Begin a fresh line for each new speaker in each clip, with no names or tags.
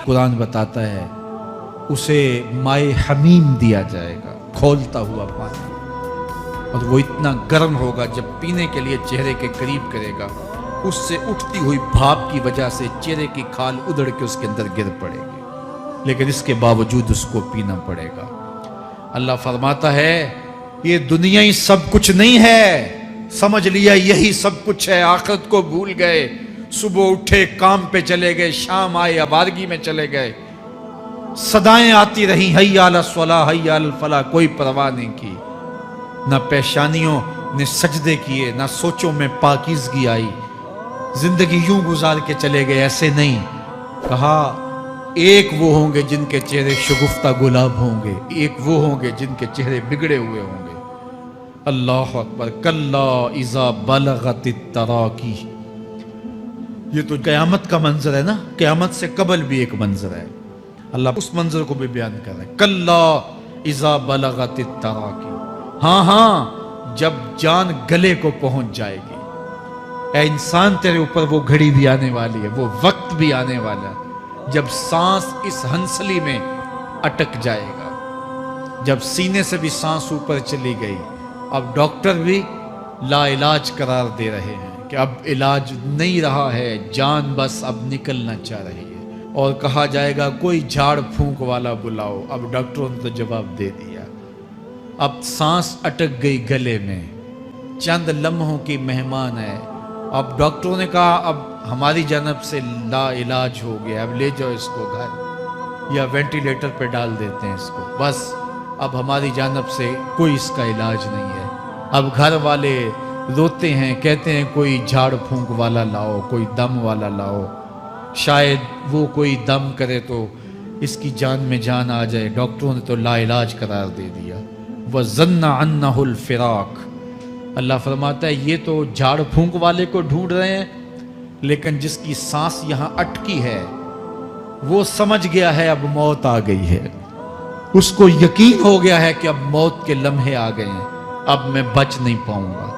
कुरान बताता है उसे माए हमीम दिया जाएगा, खौलता हुआ पानी, और वो इतना गर्म होगा जब पीने के लिए चेहरे के करीब करेगा उससे उठती हुई भाप की वजह से चेहरे की खाल उधड़ के उसके अंदर गिर पड़ेगी, लेकिन इसके बावजूद उसको पीना पड़ेगा। अल्लाह फरमाता है ये दुनिया ही सब कुछ नहीं है, समझ लिया यही सब कुछ है, आखिरत को भूल गए, सुबह उठे काम पे चले गए, शाम आए आबादगी में चले गए, सदाएं आती रही हैया अला स्वला हैया अल फला, कोई परवाह नहीं की, ना पेशानियों ने सजदे किए, ना सोचों में पाकीज़गी आई, जिंदगी यूं गुजार के चले गए। ऐसे नहीं, कहा एक वो होंगे जिनके चेहरे शगुफ्ता गुलाब होंगे, एक वो होंगे जिनके चेहरे बिगड़े हुए होंगे। अल्लाह अकबर। कल्ला इज़ा बलगतित तराकी, ये तो क़यामत का मंजर है ना, क़यामत से कबल भी एक मंजर है, अल्लाह उस मंजर को भी बयान कर रहा है। कल्ला इज़ा बलगतित तराकी, हाँ हाँ जब जान गले को पहुंच जाएगी। ऐ इंसान तेरे ऊपर वो घड़ी भी आने वाली है, वो वक्त भी आने वाला है जब सांस इस हंसली में अटक जाएगा, जब सीने से भी सांस ऊपर चली गई। अब डॉक्टर भी लाइलाज करार दे रहे हैं कि अब इलाज नहीं रहा है, जान बस अब निकलना चाह रही है, और कहा जाएगा कोई झाड़ फूंक वाला बुलाओ। अब डॉक्टरों ने तो जवाब दे दिया, अब सांस अटक गई गले में, चंद लम्हों की मेहमान है। अब डॉक्टरों ने कहा अब हमारी जानब से ला इलाज हो गया, अब ले जाओ इसको घर या वेंटिलेटर पे डाल देते हैं इसको, बस अब हमारी जानब से कोई इसका इलाज नहीं है। अब घर वाले रोते हैं, कहते हैं कोई झाड़ फूंक वाला लाओ, कोई दम वाला लाओ, शायद वो कोई दम करे तो इसकी जान में जान आ जाए। डॉक्टरों ने तो ला इलाज करार दे दिया। वज़न्ना अन्नहुल फिराक, अल्लाह फरमाता है ये तो झाड़ फूंक वाले को ढूंढ रहे हैं, लेकिन जिसकी सांस यहाँ अटकी है वो समझ गया है अब मौत आ गई है, उसको यकीन हो गया है कि अब मौत के लम्हे आ गए हैं, अब मैं बच नहीं पाऊंगा।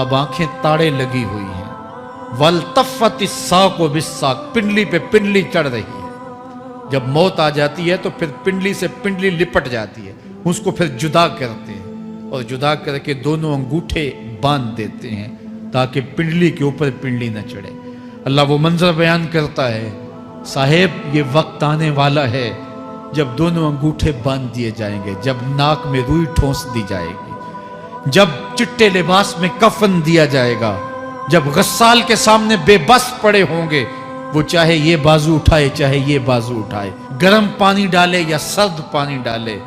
अब आंखें ताड़े लगी हुई हैं। वल्तफ़त इस्साक़ु बिस्साक़, पिंडली पे पिंडली चढ़ रही है। जब मौत आ जाती है तो फिर पिंडली से पिंडली लिपट जाती है, उसको फिर जुदा करते हैं और जुदा करके दोनों अंगूठे बांध देते हैं ताकि पिंडली के ऊपर पिंडली न चढ़े। अल्लाह वो मंजर बयान करता है, साहेब ये वक्त आने वाला है जब दोनों अंगूठे बांध दिए जाएंगे, जब नाक में रुई ठोंस दी जाएगी, जब चिट्टे लिबास में कफन दिया जाएगा, जब गस्साल के सामने बेबस पड़े होंगे, वो चाहे ये बाजू उठाए चाहे ये बाजू उठाए, गर्म पानी डाले या सर्द पानी डाले,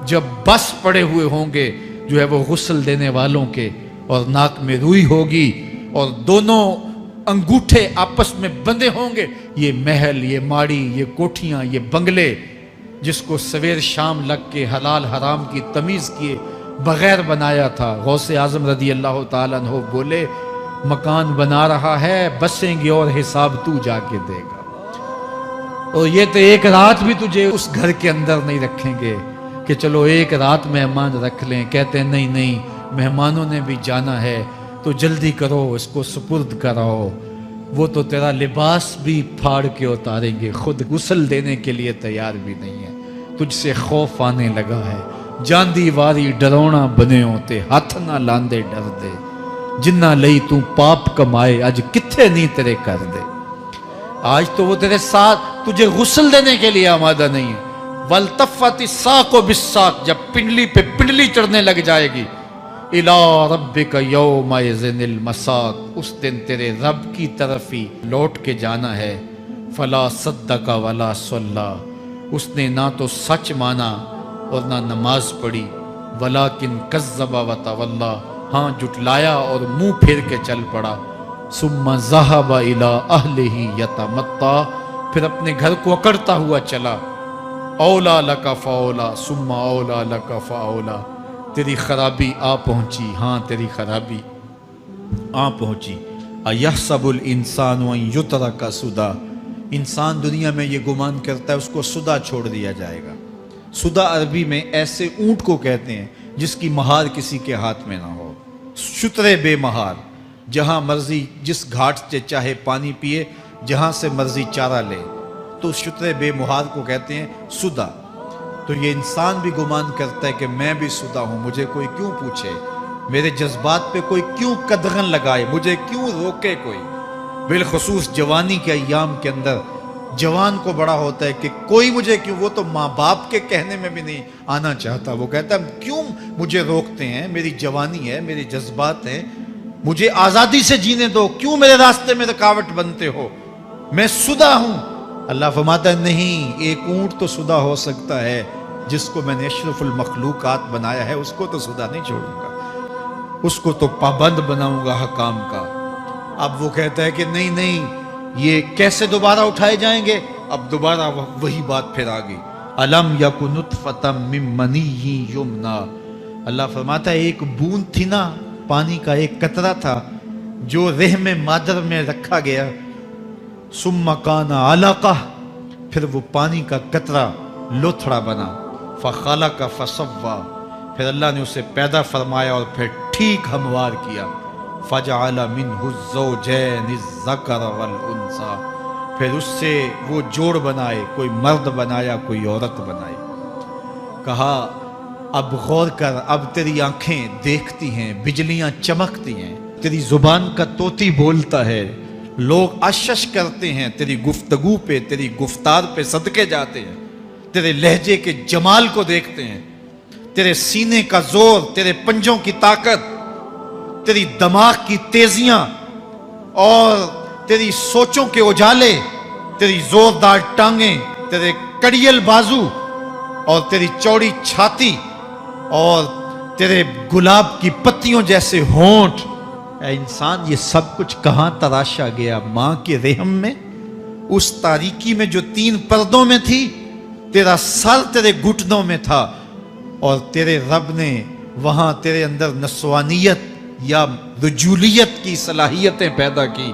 जब बस पड़े हुए होंगे जो है वो गुस्ल देने वालों के, और नाक में रुई होगी और दोनों अंगूठे आपस में बंधे होंगे। ये महल, ये माड़ी, ये कोठियां, ये बंगले जिसको सवेर शाम लग के हलाल हराम की तमीज़ किए बगैर बनाया था, गौसे आज़म रदी अल्लाह ताला अन्हु बोले मकान बना रहा है, बसेंगे और हिसाब तू जाके देगा। और ये तो एक रात भी तुझे उस घर के अंदर नहीं रखेंगे कि चलो एक रात मेहमान रख लें। कहते हैं नहीं नहीं, मेहमानों ने भी जाना है तो जल्दी करो, इसको सुपुर्द कराओ। वो तो तेरा लिबास भी फाड़ के उतारेंगे, खुद गुस्ल देने के लिए तैयार भी नहीं है। तुझसे खौफ आने लगा है, जांदी वारी डरौना बने होते, हाथ ना लांदे डर दे, जिन्ना लई तू पाप कमाए अज किथे नहीं तेरे कर दे। आज तो वो तेरे साथ तुझे गुस्ल देने के लिए आमादा नहीं है। वल्तफ़ति साक़ु बिस्साक़, जब पिंडली पे पिंडली चढ़ने लग जाएगी, इला रब्बिका यौमा इज़्निल मसाक़, उस दिन तेरे रब की तरफ ही लौट के जाना है। फला सद्दक़ा वला सल्ला, उसने ना तो सच माना और ना नमाज पढ़ी। वलाकिन कज़्ज़बा व तवल्ला, हाँ जुटलाया और मुंह फेर के चल पड़ा। सुम्मा ज़हबा इला अहलिही यतमत्ता, फिर अपने घर को अकड़ता हुआ चला। औला लका फ़औला सुम्मा औला लका फ़औला, तेरी खराबी आ पहुंची, हाँ तेरी खराबी आ पहुंची। अयहसबुल इंसानु अन युतरका सुदा, इंसान दुनिया में ये गुमान करता है उसको सुदा छोड़ दिया जाएगा। सुदा अरबी में ऐसे ऊंट को कहते हैं जिसकी महार किसी के हाथ में ना हो। शुतरे बेमहार, जहां मर्जी जिस घाट से चाहे पानी पिए, जहां से मर्जी चारा ले, तो शुतरे बेमुहार को कहते हैं सुदा। तो ये इंसान भी गुमान करता है कि मैं भी सुदा हूं, मुझे कोई क्यों पूछे, मेरे जज्बात पे कोई क्यों कदगन लगाए, मुझे क्यों रोके कोई। बिलखुसूस जवानी के अय्याम के अंदर जवान को बड़ा होता है कि कोई मुझे क्यों, वो तो माँ बाप के कहने में भी नहीं आना चाहता, वो कहता है क्यों मुझे रोकते हैं, मेरी जवानी है, मेरे जज्बात हैं, मुझे आज़ादी से जीने दो, क्यों मेरे रास्ते में रुकावट बनते हो, मैं सुदा हूं। अल्लाह फरमाता है नहीं, एक ऊंट तो सुदा हो सकता है, जिसको मैंने अशरफुल मखलूकात बनाया है उसको तो सुदा नहीं छोड़ूंगा, उसको तो पाबंद बनाऊंगा हकाम का। अब वो कहता है कि नहीं नहीं, ये कैसे दोबारा उठाए जाएंगे। अब दोबारा वही बात फिर आ गई, अलम यकुन नुतफतम मिन मनीय्यि युमना। अल्लाह फरमाता है एक बूंद थी ना, पानी का एक कतरा था जो रहम मादर में रखा गया, सुम्मा काना अलका, फिर वो पानी का कतरा लोथड़ा बना, फखलक फसव्वा, फिर अल्लाह ने उसे पैदा फरमाया और फिर ठीक हमवार किया, फजअल मिन्हु ज़ौजैनि ज़कर वल उन्सा, फिर उससे वो जोड़ बनाए, कोई मर्द बनाया कोई औरत बनाई। कहा अब गौर कर, अब तेरी आंखें देखती हैं, बिजलियां चमकती हैं, तेरी जुबान का तोती बोलता है, लोग अशश करते हैं तेरी गुफ्तगू पे, तेरी गुफ्तार पे सदके जाते हैं, तेरे लहजे के जमाल को देखते हैं, तेरे सीने का जोर, तेरे पंजों की ताकत, तेरी दिमाग की तेजियां और तेरी सोचों के उजाले, तेरी जोरदार टांगें, तेरे कड़ियल बाजू और तेरी चौड़ी छाती और तेरे गुलाब की पत्तियों जैसे होंठ। ऐ इंसान, ये सब कुछ कहां तराशा गया? मां के रहम में, उस तारीकी में जो 3 पर्दों में थी। तेरा सर तेरे घुटनों में था और तेरे रब ने वहां तेरे अंदर नस्वानियत या रजूलियत की सलाहियतें पैदा की,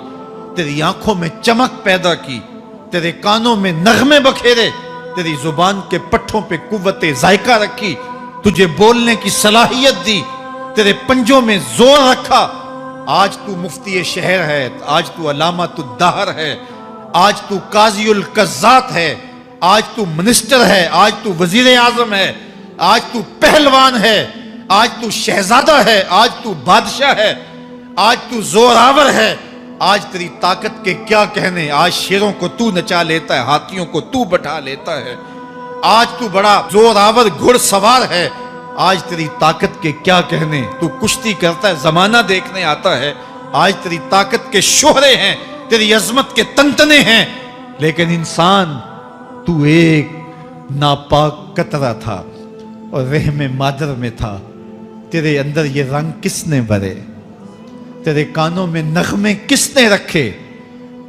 तेरी आंखों में चमक पैदा की, तेरे कानों में नगमे बखेरे, तेरी जुबान के पट्ठों पे कुव्वते जायका रखी, तुझे बोलने की सलाहियत दी, तेरे पंजों में जोर रखा। आज तू मुफ्ती शहर है, आज तू अलामतुद दहर है, आज तू काज़ीउल कज़्ज़ात है, आज तू मिनिस्टर है, आज तू वजीर आजम है, आज तू पहलवान है, आज तू शहजादा है, आज तू बादशाह है, आज तू जोरावर है, आज तेरी ताकत के क्या कहने। आज शेरों को तू नचा लेता है, हाथियों को तू बैठा लेता है, आज तू बड़ा जोरावर घुड़सवार है, आज तेरी ताकत के क्या कहने। तू कुश्ती करता है, जमाना देखने आता है, आज तेरी ताकत के शोहरे हैं, तेरी अजमत के तंतने हैं। लेकिन इंसान, तू एक नापाक कतरा था और रहम मादर में था। तेरे अंदर ये रंग किसने भरे? तेरे कानों में नगमे किसने रखे?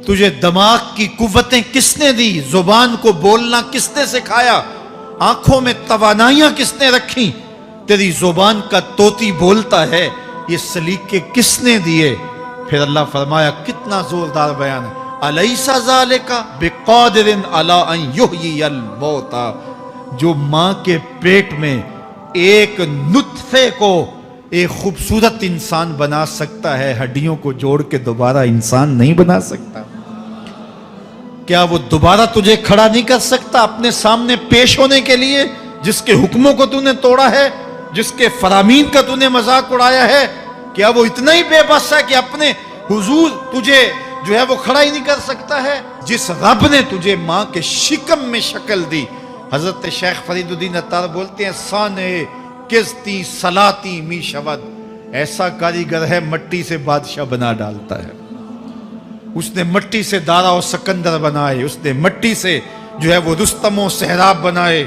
तुझे दिमाग की कुव्वतें किसने दी? जुबान को बोलना किसने सिखाया? आंखों में तवानाइयां किसने रखी? तेरी जुबान का तोती बोलता है, ये सलीके किसने दिए? फिर अल्लाह फरमाया, कितना जोरदार बयान है, अलैसा ज़ालिका बिक़ादिरिन अला अन युहयियल मौता। जो मां के पेट में एक नुत्फे को एक खूबसूरत इंसान बना सकता है, हड्डियों को जोड़ के दोबारा इंसान नहीं बना सकता? क्या वो दोबारा तुझे खड़ा नहीं कर सकता अपने सामने पेश होने के लिए? जिसके हुक्मों को तूने तोड़ा है, जिसके फरामीन का तूने मजाक उड़ाया है, क्या वो इतना ही बेबस है कि अपने हुजूर तुझे जो है वो खड़ा ही नहीं कर सकता है? जिस रब ने तुझे मां के शिकम में शक्ल दी, हजरत शेख फरीदुद्दीन अत्तार बोलते हैं, साने किस्ती सलाती मी शवद, ऐसा कारीगर है मट्टी से बादशाह बना डालता है। उसने मट्टी से दारा और सिकंदर बनाए, उसने मट्टी से जो है वो रुस्तम और सहराब बनाए,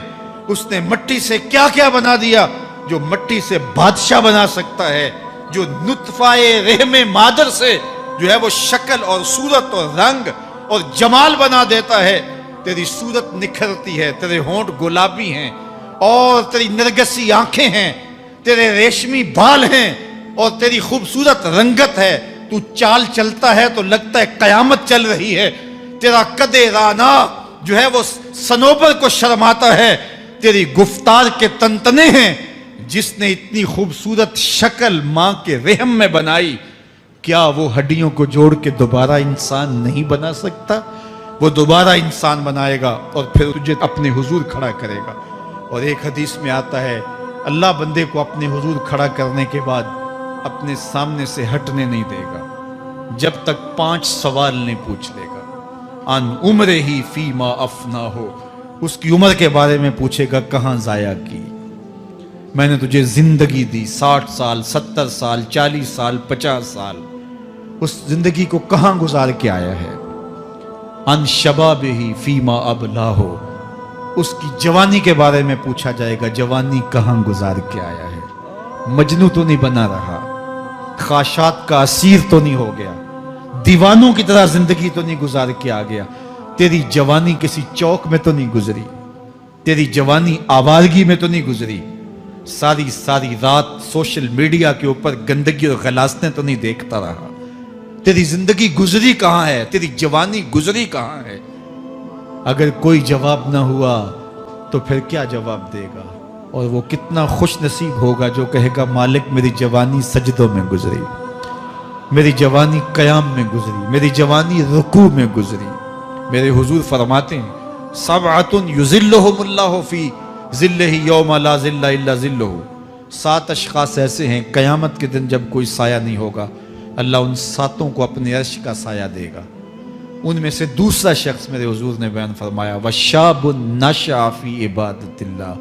उसने मट्टी से क्या क्या बना दिया जो मट्टी से बादशाह बना सकता है, जो नुत्फाए रहमे मादर से जो है वो शक्ल और सूरत और रंग और जमाल बना देता है। तेरी सूरत निखरती है, तेरे होंठ गुलाबी हैं और तेरी नरगसी आंखें हैं, तेरे रेशमी बाल हैं और तेरी खूबसूरत रंगत है। तू चाल चलता है तो लगता है कयामत चल रही है। तेरा कदे राना जो है वो सनोबर को शर्माता है। तेरी गुफ्तार के तंतने हैं। जिसने इतनी खूबसूरत शक्ल मां के रहम में बनाई, क्या वो हड्डियों को जोड़ के दोबारा इंसान नहीं बना सकता? وہ دوبارہ انسان بنائے گا اور پھر تجھے اپنے حضور کھڑا کرے گا۔ اور ایک حدیث میں آتا ہے اللہ بندے کو اپنے حضور کھڑا کرنے کے بعد اپنے سامنے سے ہٹنے نہیں دے گا جب تک 5 سوال نہیں پوچھ لے گا۔ ان عمر ہی فیما افنا ہو، اس کی عمر کے بارے میں پوچھے گا کہاں ضائع کی، میں نے تجھے زندگی دی 60 سال 70 سال 40 سال 50 سال، اس زندگی کو کہاں گزار کے آیا ہے۔ ان شباب ہی فیما ابلا ہو، اس کی جوانی کے بارے میں پوچھا جائے گا جوانی کہاں گزار کے آیا ہے، مجنوں تو نہیں بنا رہا، خواہشات کا اسیر تو نہیں ہو گیا، دیوانوں کی طرح زندگی تو نہیں گزار کے آ گیا، تیری جوانی کسی چوک میں تو نہیں گزری، تیری جوانی آوارگی میں تو نہیں گزری، ساری رات سوشل میڈیا کے اوپر گندگی اور غلاظتیں تو نہیں دیکھتا رہا، تیری زندگی گزری کہاں ہے، تیری جوانی گزری کہاں ہے۔ اگر کوئی جواب نہ ہوا تو پھر کیا جواب دے گا، اور وہ کتنا خوش نصیب ہوگا جو کہے گا مالک میری جوانی سجدوں میں گزری، میری جوانی قیام میں گزری، میری جوانی رکوع میں گزری۔ میرے حضور فرماتے ہیں سبعۃ یظلھم اللہ فی ظلہ یوم لا ظل الا ظلہ، 7 اشخاص ایسے ہیں قیامت کے دن جب کوئی سایہ نہیں ہوگا اللہ ان 7 کو اپنے عرش کا سایہ دے گا۔ ان میں سے دوسرا شخص میرے حضور نے بیان فرمایا وشاب نشأ فی عبادت اللہ،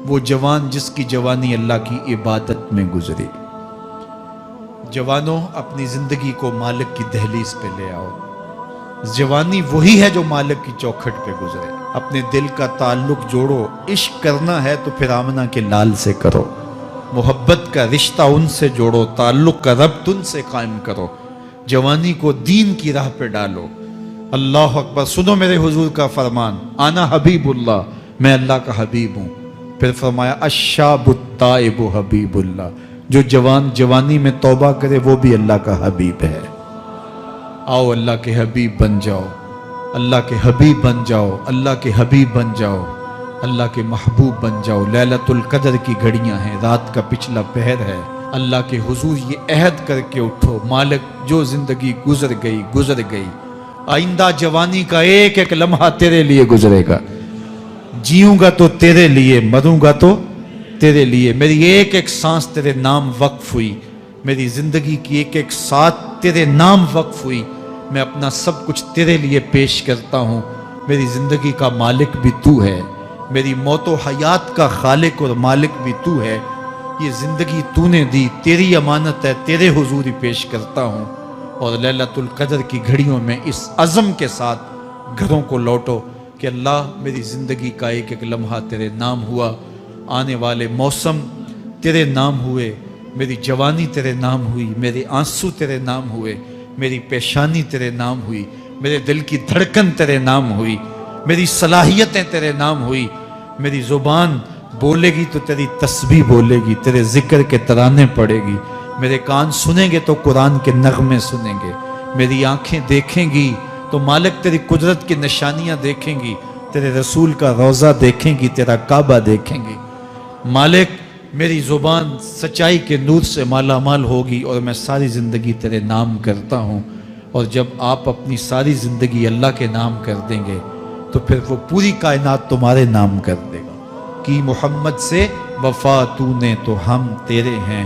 وہ جوان جس کی جوانی اللہ کی عبادت میں گزری۔ جوانوں اپنی زندگی کو مالک کی دہلیز پہ لے آؤ، جوانی وہی ہے جو مالک کی چوکھٹ پہ گزرے۔ اپنے دل کا تعلق جوڑو، عشق کرنا ہے تو پھر آمنہ کے لال سے کرو، محبت کا رشتہ ان سے جوڑو، تعلق کا ربط ان سے قائم کرو، جوانی کو دین کی راہ پہ ڈالو۔ اللہ اکبر، سنو میرے حضور کا فرمان انا حبیب اللہ، میں اللہ کا حبیب ہوں۔ پھر فرمایا الشاب التائب حبیب اللہ، جو جوان جوانی میں توبہ کرے وہ بھی اللہ کا حبیب ہے۔ آؤ اللہ کے حبیب بن جاؤ، اللہ کے حبیب بن جاؤ، اللہ کے حبیب بن جاؤ، اللہ کے محبوب بن جاؤ۔ لیلۃ القدر کی گھڑیاں ہیں، رات کا پچھلا پہر ہے، اللہ کے حضور یہ عہد کر کے اٹھو مالک جو زندگی گزر گئی، آئندہ جوانی کا ایک ایک لمحہ تیرے لیے گزرے گا، جیوں گا تو تیرے لیے، مروں گا تو تیرے لیے، میری ایک ایک سانس تیرے نام وقف ہوئی، میری زندگی کی ایک ایک ساتھ تیرے نام وقف ہوئی، میں اپنا سب کچھ تیرے لیے پیش کرتا ہوں۔ میری زندگی کا مالک بھی تو ہے، میری موت و حیات کا خالق اور مالک بھی تو ہے، یہ زندگی تو نے دی، تیری امانت ہے، تیرے حضور ہی پیش کرتا ہوں۔ اور لیلۃ القدر کی گھڑیوں میں اس عزم کے ساتھ گھروں کو لوٹو کہ اللہ میری زندگی کا ایک ایک لمحہ تیرے نام ہوا، آنے والے موسم تیرے نام ہوئے، میری جوانی تیرے نام ہوئی، میرے آنسو تیرے نام ہوئے، میری پیشانی تیرے نام ہوئی، میرے دل کی دھڑکن تیرے نام ہوئی، میری صلاحیتیں تیرے نام ہوئی، میری زبان بولے گی تو تیری تسبیح بولے گی، تیرے ذکر کے ترانے پڑے گی، میرے کان سنیں گے تو قرآن کے نغمے سنیں گے، میری آنکھیں دیکھیں گی تو مالک تیری قدرت کی نشانیاں دیکھیں گی، تیرے رسول کا روضہ دیکھیں گی، تیرا کعبہ دیکھیں گی۔ مالک میری زبان سچائی کے نور سے مالا مال ہوگی اور میں ساری زندگی تیرے نام کرتا ہوں، اور جب آپ اپنی ساری زندگی اللہ کے نام کر دیں گے تو پھر وہ پوری کائنات تمہارے نام کر دے گا۔ کی محمد سے وفا تو نے تو ہم تیرے ہیں،